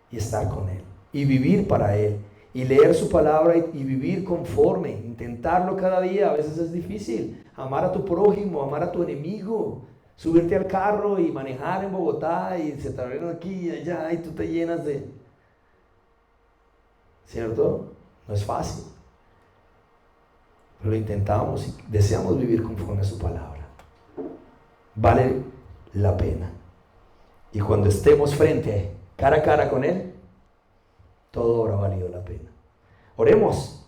y estar con Él y vivir para Él y leer su palabra y vivir conforme, intentarlo cada día. A veces es difícil amar a tu prójimo, amar a tu enemigo, subirte al carro y manejar en Bogotá y se te abren aquí y allá y tú te llenas de... ¿Cierto? No es fácil. Pero lo intentamos y deseamos vivir conforme a su palabra. Vale la pena. Y cuando estemos cara a cara con Él, todo habrá valido la pena. Oremos.